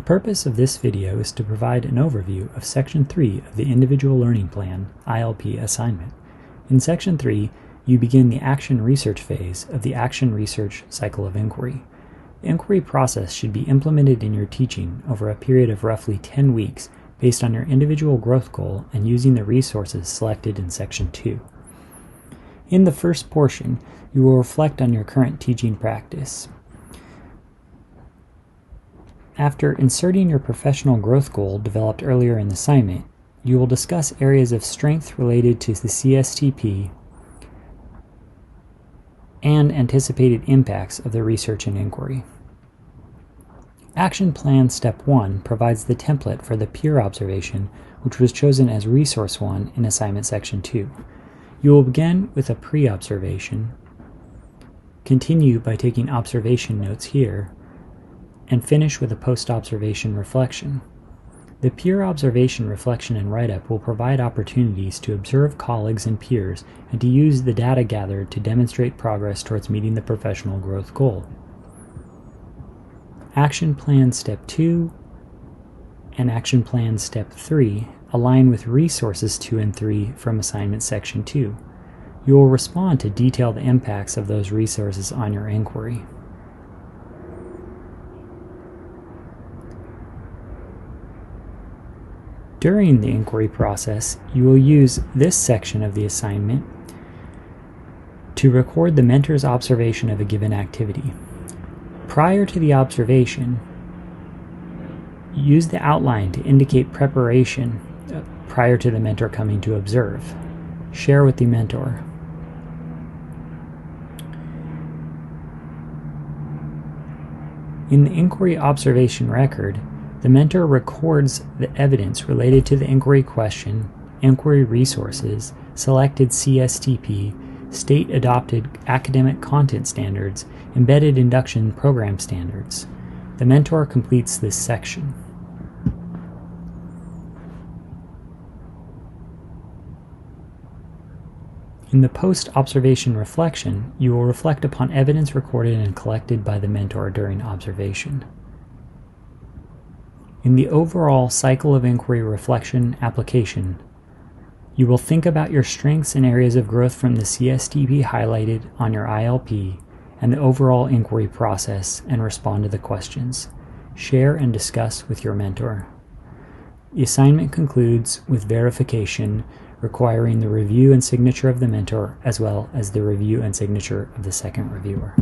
The purpose of this video is to provide an overview of Section 3 of the Individual Learning Plan ILP assignment. In Section 3, you begin the action research phase of the action research cycle of inquiry. The inquiry process should be implemented in your teaching over a period of roughly 10 weeks based on your individual growth goal and using the resources selected in Section 2. In the first portion, you will reflect on your current teaching practice. After inserting your professional growth goal developed earlier in the assignment, you will discuss areas of strength related to the CSTP and anticipated impacts of the research and inquiry. Action Plan Step 1 provides the template for the peer observation, which was chosen as Resource 1 in Assignment Section 2. You will begin with a pre-observation, continue by taking observation notes here, and finish with a post-observation reflection. The peer observation reflection and write-up will provide opportunities to observe colleagues and peers and to use the data gathered to demonstrate progress towards meeting the professional growth goal. Action Plan Step 2 and Action Plan Step 3 align with Resources 2 and 3 from Assignment Section 2. You will respond to detail the impacts of those resources on your inquiry. During the inquiry process, you will use this section of the assignment to record the mentor's observation of a given activity. Prior to the observation, use the outline to indicate preparation prior to the mentor coming to observe. Share with the mentor. In the inquiry observation record, the mentor records the evidence related to the inquiry question, inquiry resources, selected CSTP, state-adopted academic content standards, embedded induction program standards. The mentor completes this section. In the post-observation reflection, you will reflect upon evidence recorded and collected by the mentor during observation. In the overall cycle of inquiry reflection application, you will think about your strengths and areas of growth from the CSTP highlighted on your ILP and the overall inquiry process and respond to the questions. Share and discuss with your mentor. The assignment concludes with verification requiring the review and signature of the mentor as well as the review and signature of the second reviewer.